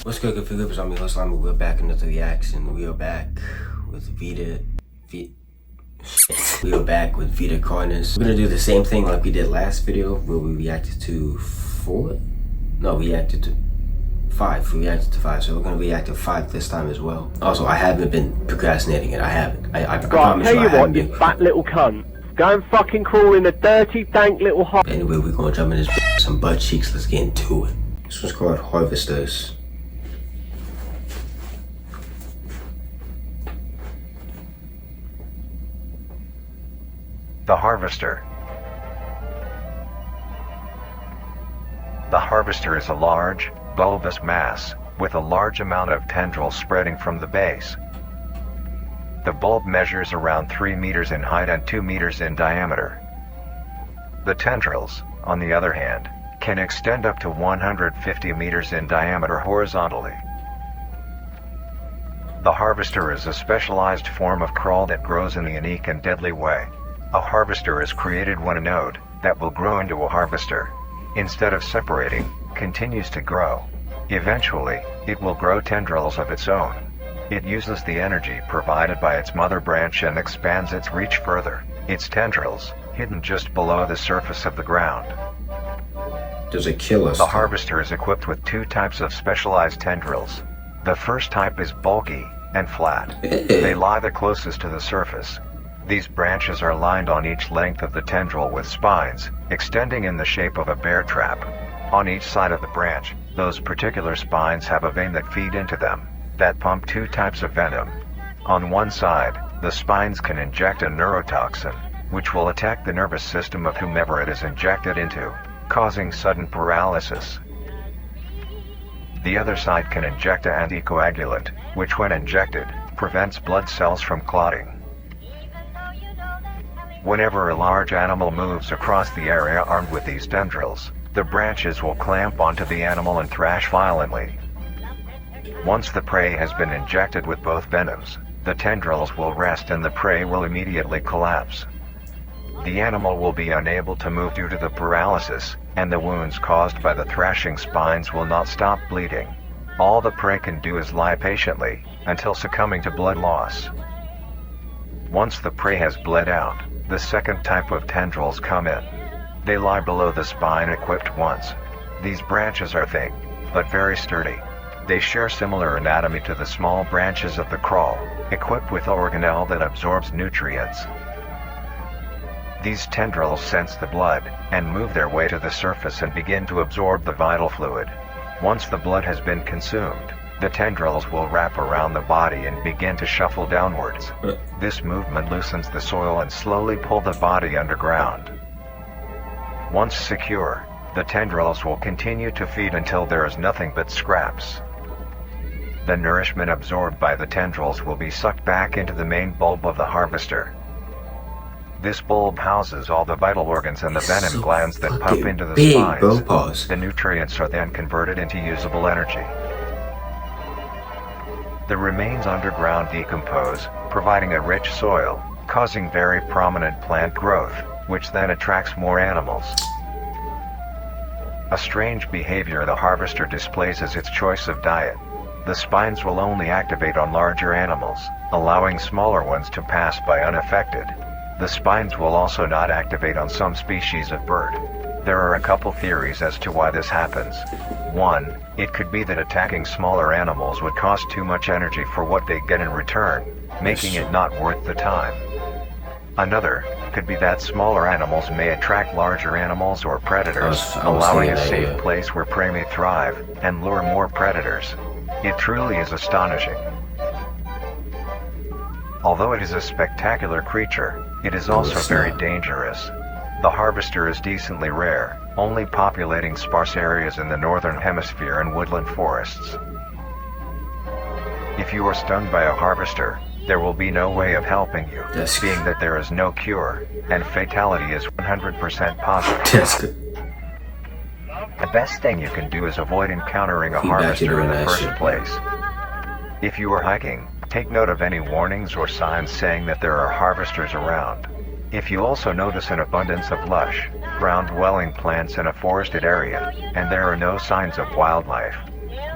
What's good, good Philippines? I'm your host, we're back into the reaction. We are back with Vita Carnis. We're gonna do the same thing like we did last video where we reacted to 4? No, we reacted to 5. We reacted to 5, so we're gonna react to 5 this time as well. Also, I haven't been procrastinating it. I haven't. I promise you I haven't been. You fat little cunt. Go and fucking crawl in a dirty, dank little hole. Anyway, we're gonna jump in this some butt cheeks. Let's get into it. This one's called Harvesters. The Harvester. The harvester is a large, bulbous mass, with a large amount of tendrils spreading from the base. The bulb measures around 3 meters in height and 2 meters in diameter. The tendrils, on the other hand, can extend up to 150 meters in diameter horizontally. The harvester is a specialized form of crawl that grows in a unique and deadly way. A harvester is created when a node that will grow into a harvester, instead of separating, continues to grow. Eventually, it will grow tendrils of its own. It uses the energy provided by its mother branch and expands its reach further. Its tendrils, hidden just below the surface of the ground. Does it kill us? The harvester is equipped with 2 types of specialized tendrils. The first type is bulky and flat. They lie the closest to the surface. These branches are lined on each length of the tendril with spines, extending in the shape of a bear trap. On each side of the branch, those particular spines have a vein that feed into them, that pump 2 types of venom. On one side, the spines can inject a neurotoxin, which will attack the nervous system of whomever it is injected into, causing sudden paralysis. The other side can inject an anticoagulant, which when injected, prevents blood cells from clotting. Whenever a large animal moves across the area armed with these tendrils, the branches will clamp onto the animal and thrash violently. Once the prey has been injected with both venoms, the tendrils will rest and the prey will immediately collapse. The animal will be unable to move due to the paralysis, and the wounds caused by the thrashing spines will not stop bleeding. All the prey can do is lie patiently, until succumbing to blood loss. Once the prey has bled out, the second type of tendrils come in. They lie below the spine equipped once. These branches are thick, but very sturdy. They share similar anatomy to the small branches of the crawl, equipped with organelle that absorbs nutrients. These tendrils sense the blood, and move their way to the surface and begin to absorb the vital fluid. Once the blood has been consumed, the tendrils will wrap around the body and begin to shuffle downwards. This movement loosens the soil and slowly pull the body underground. Once secure, the tendrils will continue to feed until there is nothing but scraps. The nourishment absorbed by the tendrils will be sucked back into the main bulb of the harvester. This bulb houses all the vital organs and the venom glands that pump into the spines. The nutrients are then converted into usable energy. The remains underground decompose, providing a rich soil, causing very prominent plant growth, which then attracts more animals. A strange behavior the harvester displays is its choice of diet. The spines will only activate on larger animals, allowing smaller ones to pass by unaffected. The spines will also not activate on some species of bird. There are a couple theories as to why this happens. 1, it could be that attacking smaller animals would cost too much energy for what they get in return, making it not worth the time. Another could be that smaller animals may attract larger animals or predators, allowing a safe place where prey may thrive, and lure more predators. It truly is astonishing. Although it is a spectacular creature, it is also very dangerous. The harvester is decently rare, only populating sparse areas in the northern hemisphere and woodland forests. If you are stung by a harvester, there will be no way of helping you, being that there is no cure, and fatality is 100% positive. The best thing you can do is avoid encountering a harvester in the first place. If you are hiking, take note of any warnings or signs saying that there are harvesters around. If you also notice an abundance of lush, ground dwelling plants in a forested area, and there are no signs of wildlife.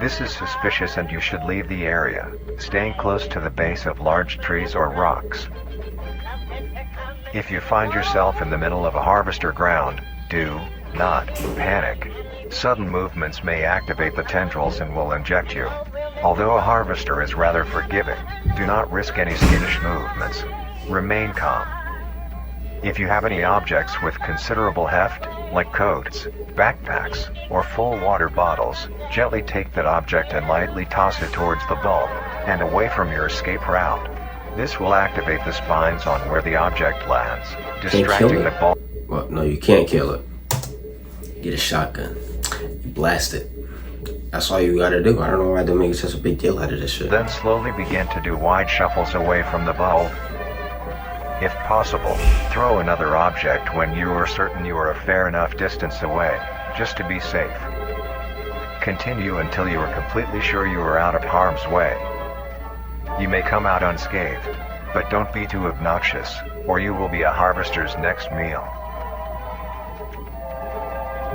This is suspicious and you should leave the area, staying close to the base of large trees or rocks. If you find yourself in the middle of a harvester ground, do not panic. Sudden movements may activate the tendrils and will inject you. Although a harvester is rather forgiving, do not risk any skittish movements. Remain calm. If you have any objects with considerable heft, like coats, backpacks, or full water bottles, gently take that object and lightly toss it towards the bulb, and away from your escape route. This will activate the spines on where the object lands, distracting the bulb. Well, no, you can't kill it. Get a shotgun. Blast it. That's all you gotta do. I don't know why they're making such a big deal out of this shit. Then slowly begin to do wide shuffles away from the bulb. If possible, throw another object when you are certain you are a fair enough distance away, just to be safe. Continue until you are completely sure you are out of harm's way. You may come out unscathed, but don't be too obnoxious, or you will be a harvester's next meal.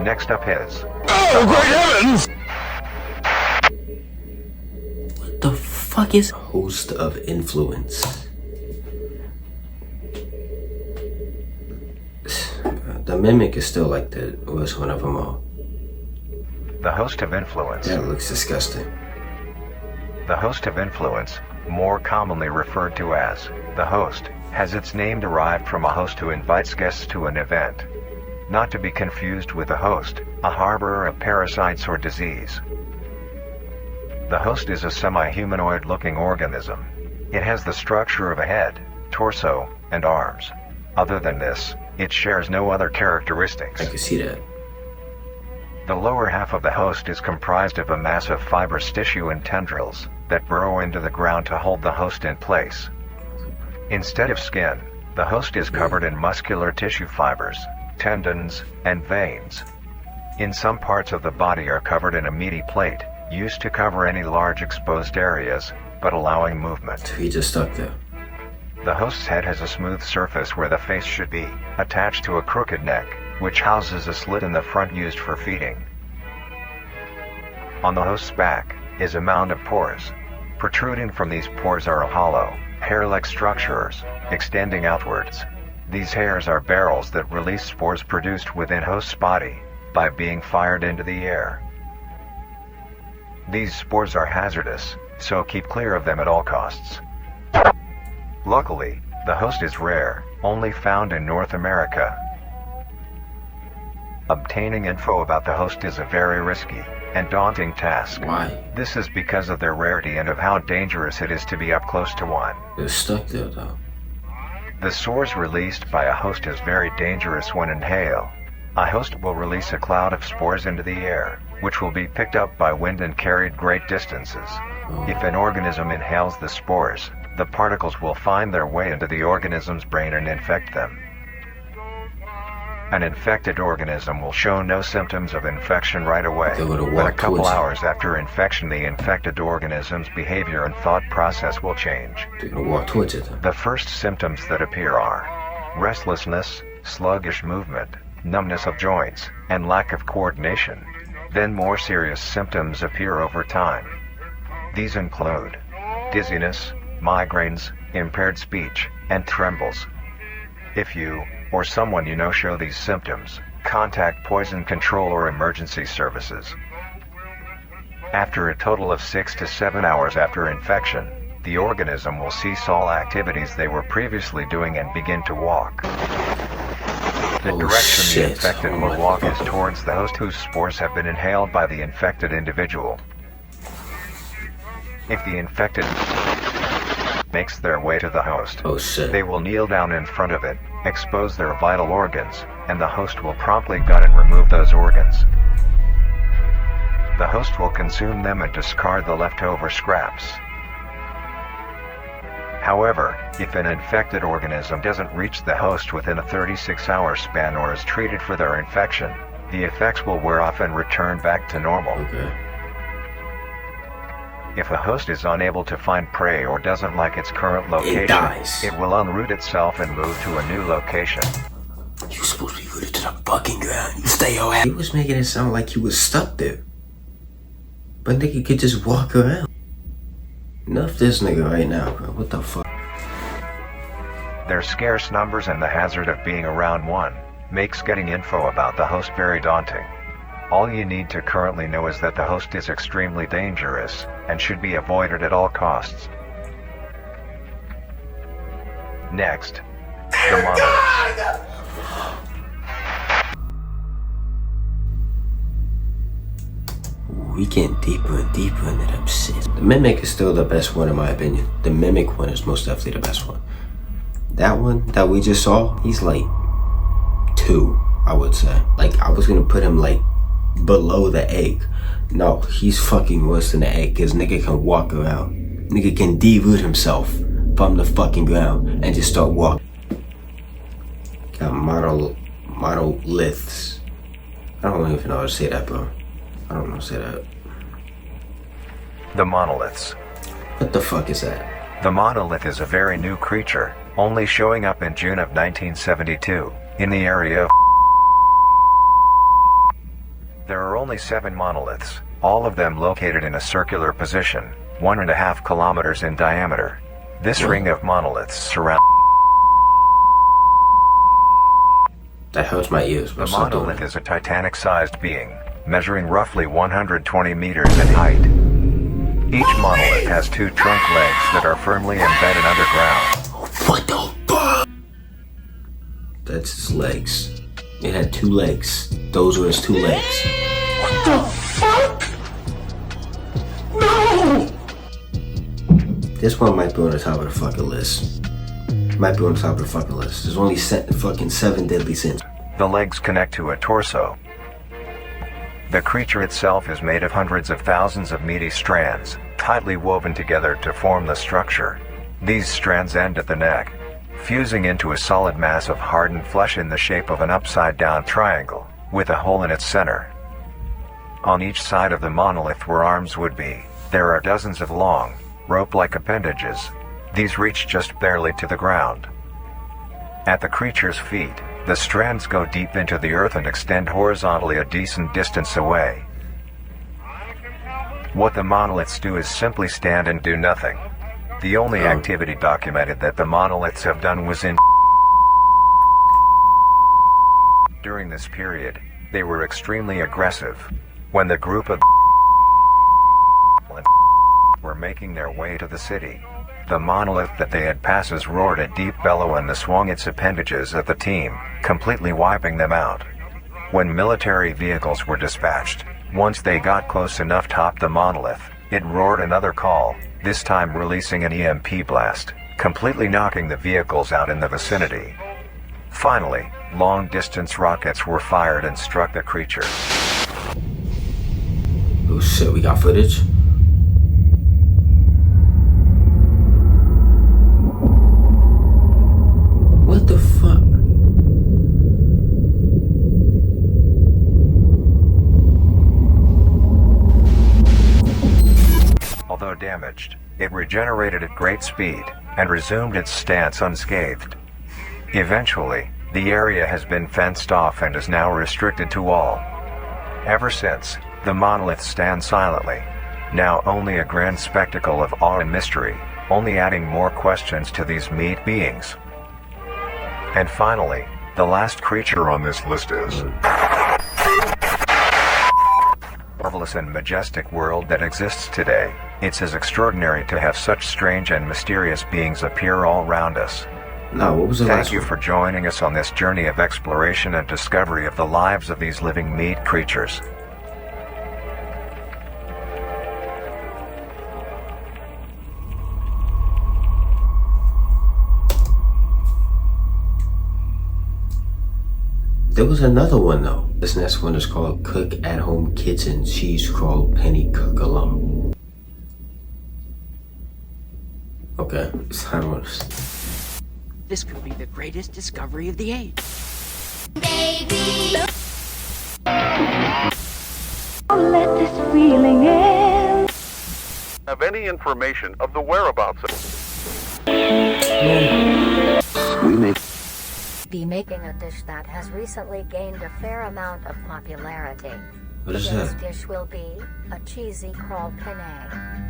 Next up is... Oh, great heavens! What the fuck is host of influence? The mimic is still like the worst one of them all. The host of influence. That looks disgusting. The host of influence, more commonly referred to as the host, has its name derived from a host who invites guests to an event. Not to be confused with a host, a harborer of parasites or disease. The host is a semi-humanoid looking organism. It has the structure of a head, torso, and arms. Other than this, it shares no other characteristics. I can see that. The lower half of the host is comprised of a mass of fibrous tissue and tendrils that burrow into the ground to hold the host in place. Instead of skin, the host is covered in muscular tissue fibers, tendons, and veins. In some parts of the body are covered in a meaty plate, used to cover any large exposed areas, but allowing movement. He just stuck there. The host's head has a smooth surface where the face should be, attached to a crooked neck, which houses a slit in the front used for feeding. On the host's back is a mound of pores. Protruding from these pores are hollow, hair-like structures, extending outwards. These hairs are barrels that release spores produced within host's body, by being fired into the air. These spores are hazardous, so keep clear of them at all costs. Luckily, the host is rare, only found in North America. Obtaining info about the host is a very risky and daunting task. Why? This is because of their rarity and of how dangerous it is to be up close to one. They're stuck there though. The sores released by a host is very dangerous when inhaled. A host will release a cloud of spores into the air, which will be picked up by wind and carried great distances. If an organism inhales the spores, the particles will find their way into the organism's brain and infect them. An infected organism will show no symptoms of infection right away, but a couple hours after infection the infected organism's behavior and thought process will change. They're gonna walk towards it. The first symptoms that appear are restlessness, sluggish movement, numbness of joints, and lack of coordination. Then more serious symptoms appear over time. These include dizziness, migraines, impaired speech, and trembles. If you, or someone you know show these symptoms, contact poison control or emergency services. After a total of 6 to 7 hours after infection, the organism will cease all activities they were previously doing and begin to walk. The direction the infected will walk is towards the host whose spores have been inhaled by the infected individual. If the infected makes their way to the host, they will kneel down in front of it, expose their vital organs, and the host will promptly gut and remove those organs. The host will consume them and discard the leftover scraps. However, if an infected organism doesn't reach the host within a 36-hour span or is treated for their infection, the effects will wear off and return back to normal. If a host is unable to find prey or doesn't like its current location, it will unroot itself and move to a new location. You're supposed to be good at to the fucking ground. You stay your ass. He was making it sound like he was stuck there. But nigga could just walk around. Enough this nigga right now, bro. What the fuck? Their scarce numbers and the hazard of being around one makes getting info about the host very daunting. All you need to currently know is that the host is extremely dangerous and should be avoided at all costs. Next, the monoliths. We getting deeper and deeper into them shit. The Mimic is still the best one in my opinion. The Mimic one is most definitely the best one. That one that we just saw, he's like 2, I would say. Like, I was gonna put him like below the egg. No, he's fucking worse than the egg, cause nigga can walk around. Nigga can de-root himself from the fucking ground and just start walking. Got monoliths. I don't even know how to say that, bro. I don't know how to say that. The monoliths. What the fuck is that? The monolith is a very new creature, only showing up in June of 1972, in the area of. There are only 7 monoliths, all of them located in a circular position, 1.5 kilometers in diameter. This ring of monoliths surrounds. That hurts my ears. The monolith is a Titanic-sized being, measuring roughly 120 meters in height. Each monolith has 2 trunk legs that are firmly embedded underground. What the fuck? That's his legs. It had 2 legs. Those were his 2 legs. What the fuck? No! This one might be on the top of the fucking list. Might be on the top of the fucking list. There's only fucking 7 deadly sins. The legs connect to a torso. The creature itself is made of hundreds of thousands of meaty strands, tightly woven together to form the structure. These strands end at the neck, fusing into a solid mass of hardened flesh in the shape of an upside-down triangle, with a hole in its center. On each side of the monolith where arms would be, there are dozens of long, rope-like appendages. These reach just barely to the ground. At the creature's feet, the strands go deep into the earth and extend horizontally a decent distance away. What the monoliths do is simply stand and do nothing. The only activity documented that the monoliths have done was in. During this period, they were extremely aggressive. When the group of were making their way to the city, the monolith that they had passes roared a deep bellow and swung its appendages at the team, completely wiping them out. When military vehicles were dispatched, once they got close enough to top the monolith, it roared another call, this time releasing an EMP blast, completely knocking the vehicles out in the vicinity. Finally, long-distance rockets were fired and struck the creature. Oh shit, we got footage? What the fuck? Although damaged, it regenerated at great speed and resumed its stance unscathed. Eventually, the area has been fenced off and is now restricted to all. Ever since, the monolith stands silently, now only a grand spectacle of awe and mystery, only adding more questions to these meat beings. And finally, the last creature on this list is marvelous and majestic world that exists today. It's as extraordinary to have such strange and mysterious beings appear all around us. No, what was the last Thank you one? for joining us on this journey of exploration and discovery of the lives of these living meat creatures. There was another one though. This next one is called Cook at Home Kitchen Cheese Crawl Penny Cook Alone. Okay, I don't understand. This could be the greatest discovery of the age. Baby, let this feeling in. Have any information of the whereabouts of We made be making a dish that has recently gained a fair amount of popularity. What is This that? dish will be a cheesy crawl penne.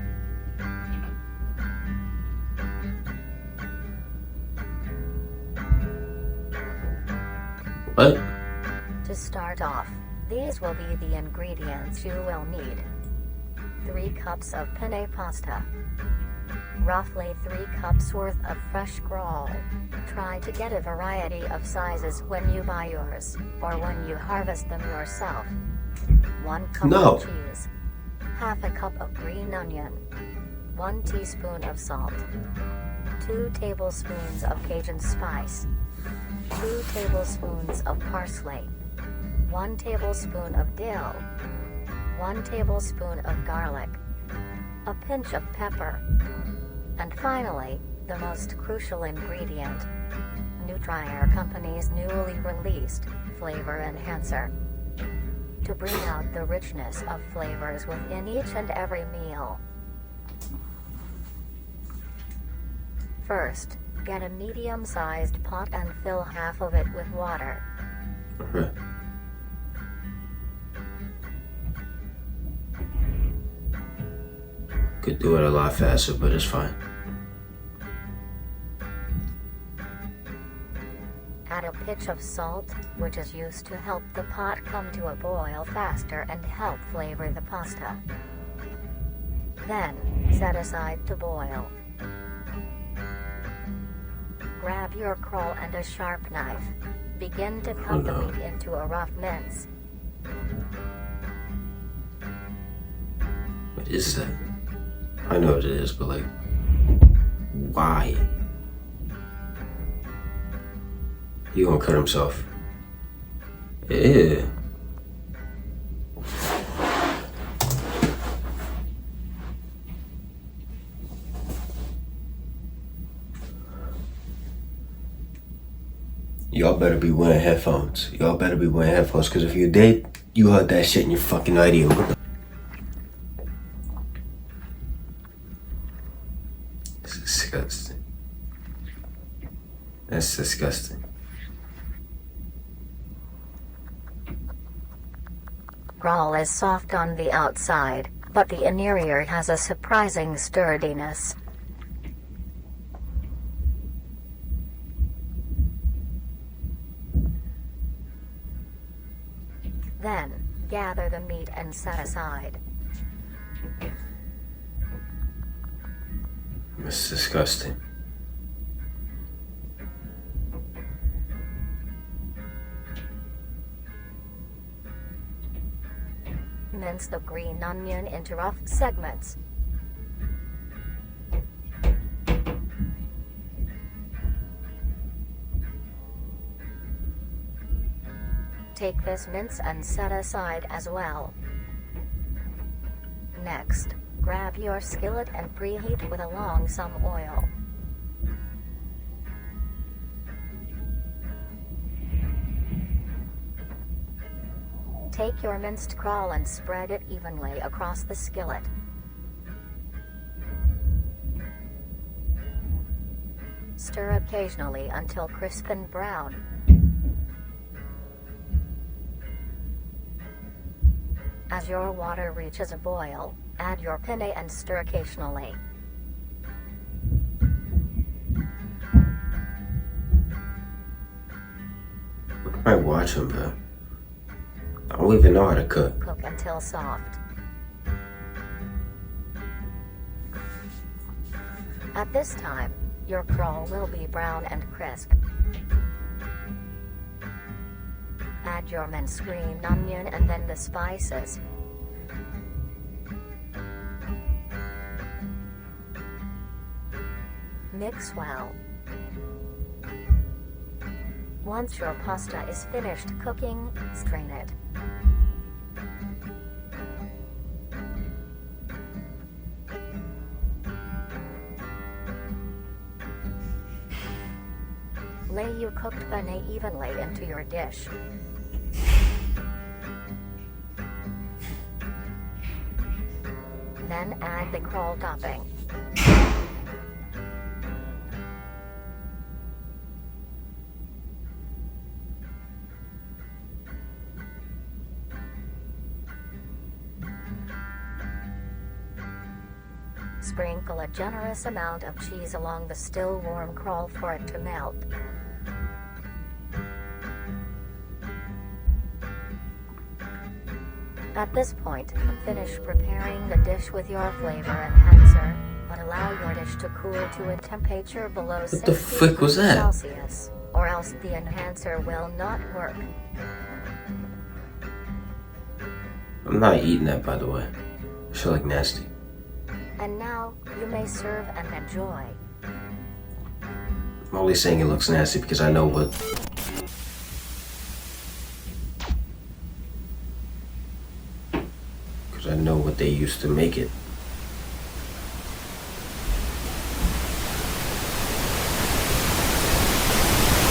What? To start off, these will be the ingredients you will need. 3 cups of penne pasta. Roughly 3 cups worth of fresh crawl. Try to get a variety of sizes when you buy yours, or when you harvest them yourself. 1 cup No. of cheese. Half a cup of green onion. 1 teaspoon of salt. 2 tablespoons of Cajun spice. 2 tablespoons of parsley. 1 tablespoon of dill. 1 tablespoon of garlic. A pinch of pepper. And finally, the most crucial ingredient. Nutrier Company's newly released Flavor Enhancer. To bring out the richness of flavors within each and every meal. First, get a medium-sized pot and fill half of it with water. Okay. Could do it a lot faster, but it's fine. Add a pinch of salt, which is used to help the pot come to a boil faster and help flavor the pasta. Then, set aside to boil. Grab your crawl and a sharp knife. Begin to cut the meat into a rough mince. What is that? I know what it is, but like, why? He gonna cut himself. Ew. Y'all better be wearing headphones. Y'all better be wearing headphones, because if you did, you heard that shit in your fucking idea. What the? This is disgusting. That's disgusting. Crawl is soft on the outside, but the interior has a surprising sturdiness. Then, gather the meat and set aside. That's disgusting. Mince the green onion into rough segments. Take this mince and set aside as well. Next, grab your skillet and preheat with along some oil. Take your minced crawl and spread it evenly across the skillet. Stir occasionally until crisp and brown. As your water reaches a boil, add your penne and stir occasionally. I watch him, bro. I don't even know how to cook. Cook until soft. At this time, your crawl will be brown and crisp. Add your minced green onion and then the spices. Mix well. Once your pasta is finished cooking, strain it. Lay your cooked penne evenly into your dish. Then add the crawl topping. Sprinkle a generous amount of cheese along the still warm crawl for it to melt. At this point, finish preparing the dish with your flavor enhancer, but allow your dish to cool to a temperature below 60 the frick was degrees that? Celsius, or else the enhancer will not work. I'm not eating that, by the way. I feel like nasty. And now, you may serve and enjoy. I'm only saying it looks nasty because I know what. Because I know what they used to make it.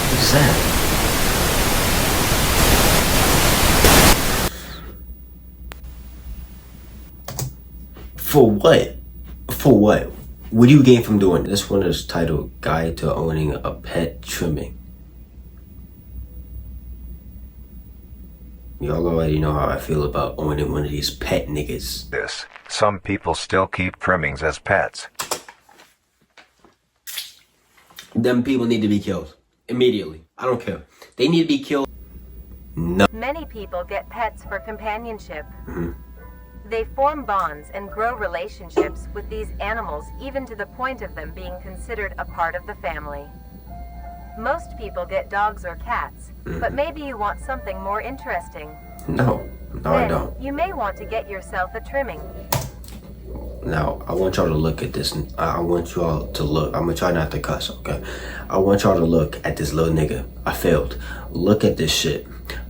What is that? For what? For what? What do you gain from doing this? One is titled Guide to Owning a Pet Trimming. Y'all already know how I feel about owning one of these pet niggas. This. Some people still keep trimmings as pets. Them people need to be killed. Immediately. I don't care. They need to be killed. No. Many people get pets for companionship. They form bonds and grow relationships with these animals, even to the point of them being considered a part of the family. Most people get dogs or cats, but maybe you want something more interesting. No, I don't. You may want to get yourself a trimming. Now, I want y'all to look at this. I want y'all to look. I'm gonna try not to cuss, okay? I want y'all to look at this little nigga. I failed. Look at this shit.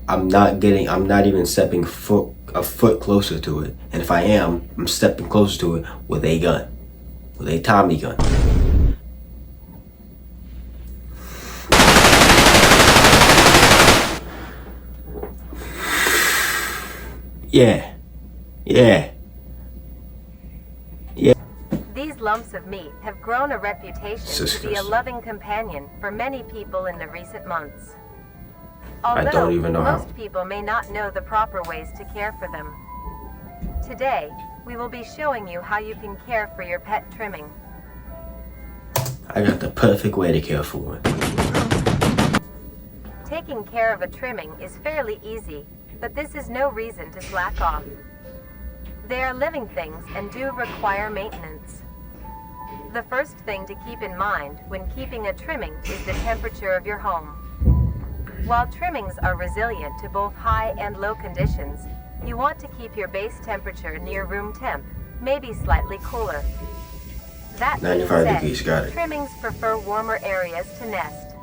I'm not even stepping a foot closer to it. And if I am, I'm stepping closer to it with a gun. With a Tommy gun. Yeah. These lumps of meat have grown a reputation to be a loving companion for many people in the recent months. Although I don't even know most people may not know the proper ways to care for them. Today, we will be showing you how you can care for your pet trimming. I got the perfect way to care for one. Taking care of a trimming is fairly easy, but this is no reason to slack off. They are living things and do require maintenance. The first thing to keep in mind when keeping a trimming is the temperature of your home. While trimmings are resilient to both high and low conditions, you want to keep your base temperature near room temp, maybe slightly cooler. That being 95 said, degrees, got it. trimmings prefer warmer areas to nest.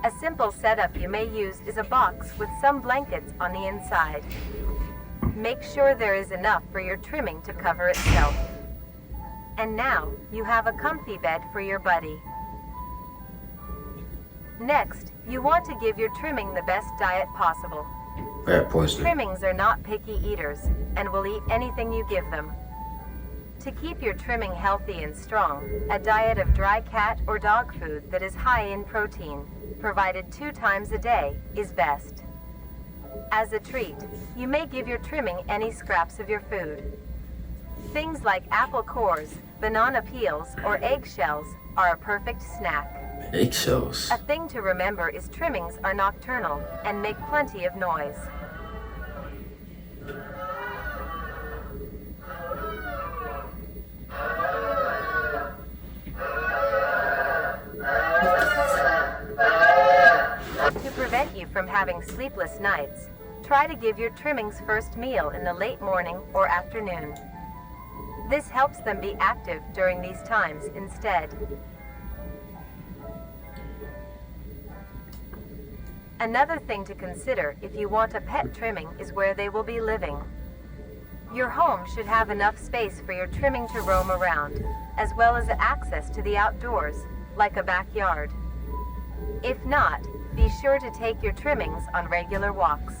A simple setup you may use is a box with some blankets on the inside. Make sure there is enough for your trimming to cover itself. And now, you have a comfy bed for your buddy. Next, you want to give your trimming the best diet possible. Rat poisoning. Trimmings are not picky eaters, and will eat anything you give them. To keep your trimming healthy and strong, a diet of dry cat or dog food that is high in protein, provided 2 times a day, is best. As a treat, you may give your trimming any scraps of your food. Things like apple cores, banana peels, or eggshells are a perfect snack. Eggshells. A thing to remember is trimmings are nocturnal and make plenty of noise. To prevent you from having sleepless nights, try to give your trimmings first meal in the late morning or afternoon. This helps them be active during these times instead. Another thing to consider if you want a pet trimming is where they will be living. Your home should have enough space for your trimming to roam around, as well as access to the outdoors, like a backyard. If not, be sure to take your trimmings on regular walks.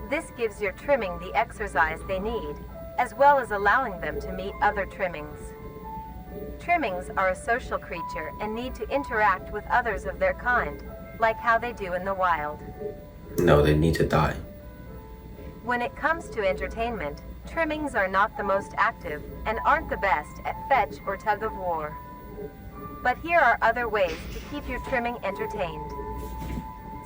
This gives your trimming the exercise they need, as well as allowing them to meet other trimmings. Trimmings are a social creature and need to interact with others of their kind, like how they do in the wild. No, they need to die. When it comes to entertainment, Trimmings are not the most active and aren't the best at fetch or tug of war. But here are other ways to keep your trimming entertained.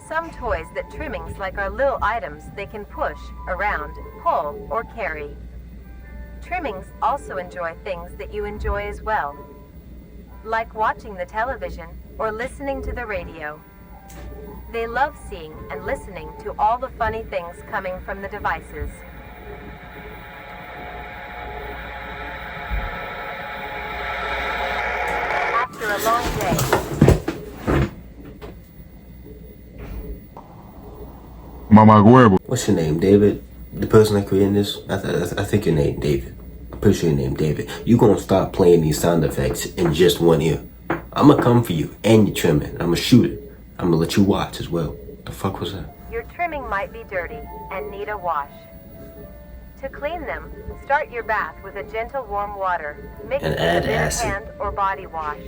Some toys that trimmings like are little items they can push, around, pull, or carry. Trimmings also enjoy things that you enjoy as well, like watching the television or listening to the radio. They love seeing and listening to all the funny things coming from the devices. After a long day, Mama huevo. What's your name, David? The person that created this? I think your name, David. I'm pretty sure your name, David. You gonna stop playing these sound effects in just one ear. I'm gonna come for you and your trimming. I'm gonna shoot it. I'm gonna let you watch as well. The fuck was that? your trimming might be dirty and need a wash. To clean them, start your bath with a gentle warm water, mixed with a bit of hand or body wash.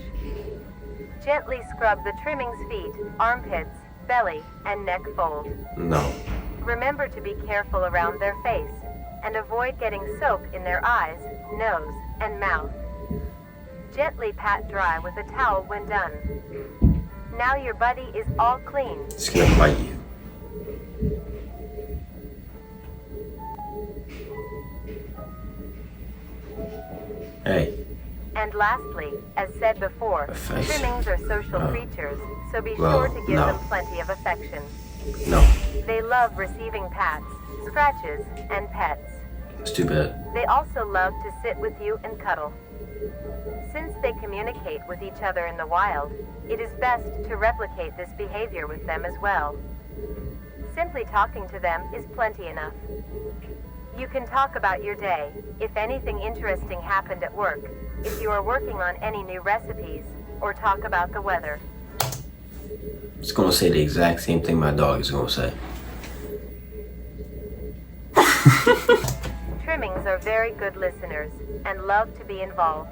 Gently scrub the trimming's feet, armpits, belly, and neck fold. No. Remember to be careful around their face and avoid getting soap in their eyes, nose, and mouth. Gently pat dry with a towel when done. Now your buddy is all clean. It's gonna bite you. Hey. And lastly, as said before, trimmings are social creatures, so be sure to give them plenty of affection. No. They love receiving pats, scratches, and pets. It's too bad. They also love to sit with you and cuddle. Since they communicate with each other in the wild, it is best to replicate this behavior with them as well. Simply talking to them is plenty enough. You can talk about your day, if anything interesting happened at work, if you are working on any new recipes, or talk about the weather. It's gonna say the exact same thing my dog is gonna say. Trimmings are very good listeners and love to be involved.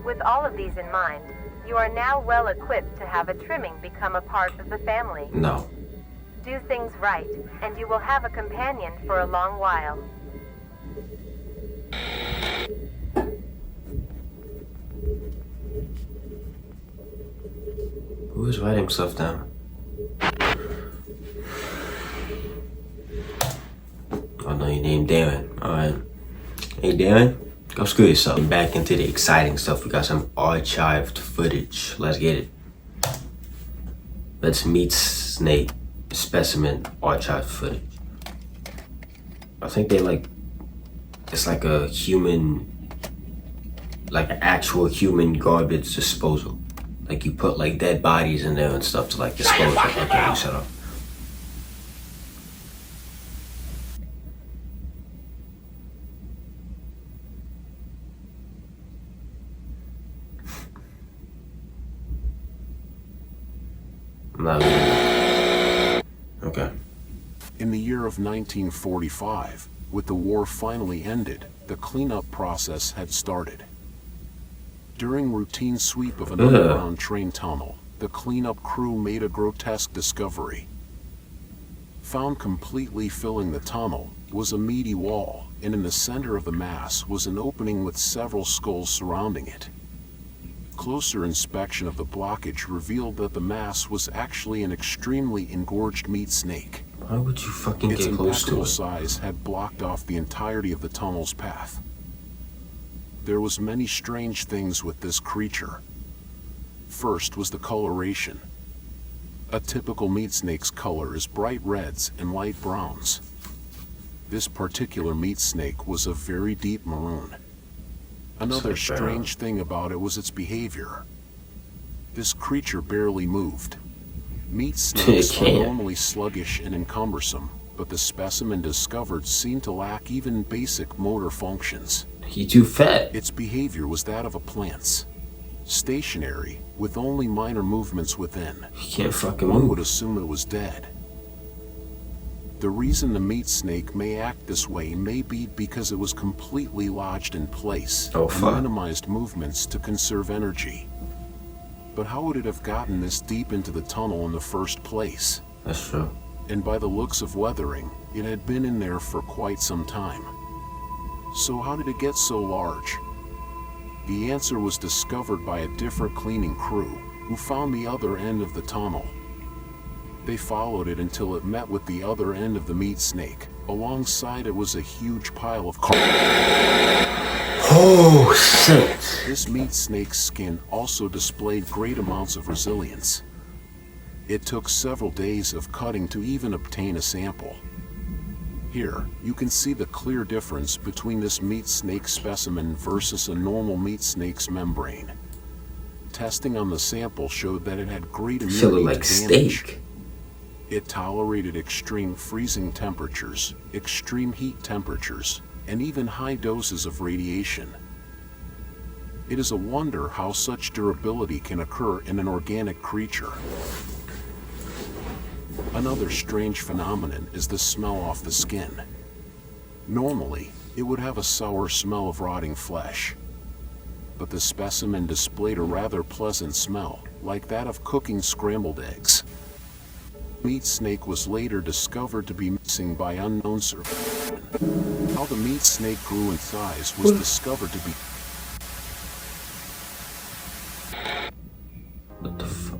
With all of these in mind, you are now well equipped to have a trimming become a part of the family. No. Do things right, and you will have a companion for a long while. Who is writing himself down? I know your name, Darren. Alright. Hey, Darren. Go screw yourself. Back into the exciting stuff. We got some archived footage. Let's get it. Let's meet snake specimen archived footage. I think they it's like a human, like an actual human garbage disposal. Like you put like dead bodies in there and stuff to like dispose of. Okay, shut up. Okay. In the year of 1945, with the war finally ended, the cleanup process had started. During routine sweep of an underground train tunnel, the cleanup crew made a grotesque discovery. Found completely filling the tunnel was a meaty wall, and in the center of the mass was an opening with several skulls surrounding it. Closer inspection of the blockage revealed that the mass was actually an extremely engorged meat snake. Why would you fucking get close to it? Its impeccable size had blocked off the entirety of the tunnel's path. There was many strange things with this creature. First was the coloration. A typical meat snake's color is bright reds and light browns. This particular meat snake was a very deep maroon. Another strange thing about it was its behavior. This creature barely moved. Meat snakes are normally sluggish and encumbersome, but the specimen discovered seemed to lack even basic motor functions. He's too fat. Its behavior was that of a plant's. Stationary, with only minor movements within. He can't fucking One move. would assume it was dead. The reason the meat snake may act this way may be because it was completely lodged in place and minimized movements to conserve energy. But how would it have gotten this deep into the tunnel in the first place? That's true. and by the looks of weathering, it had been in there for quite some time. So how did it get so large? The answer was discovered by a different cleaning crew, who found the other end of the tunnel. They followed it until it met with the other end of the meat snake. Alongside it was a huge pile of carcass. Oh shit! This meat snake's skin also displayed great amounts of resilience. It took several days of cutting to even obtain a sample. Here, you can see the clear difference between this meat snake specimen versus a normal meat snake's membrane. Testing on the sample showed that it had great immunity like to damage. steak. It tolerated extreme freezing temperatures, extreme heat temperatures, and even high doses of radiation. It is a wonder how such durability can occur in an organic creature. Another strange phenomenon is the smell off the skin. Normally, it would have a sour smell of rotting flesh. But the specimen displayed a rather pleasant smell, like that of cooking scrambled eggs. Meat snake was later discovered to be missing by unknown survivors. How the meat snake grew in size was discovered to be... What the fuck?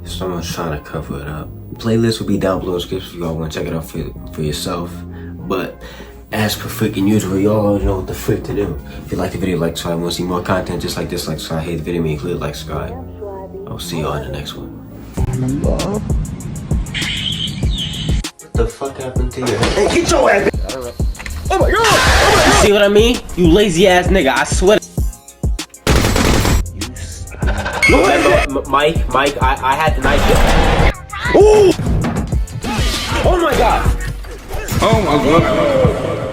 Someone's trying to cover it up. Playlist will be down below in the description if you all want to check it out for yourself. But as per freaking usual, y'all already know what the frick to do. If you like the video, like, subscribe. Want to see more content just like this, like, subscribe. Hate the video, make click, like, subscribe. I'll see y'all in the next one. What the fuck happened to you? Hey, get your ass! Oh my god! You see what I mean? You lazy ass nigga, I swear. Mike, I had the knife. Ooh! Oh my god! Oh my god!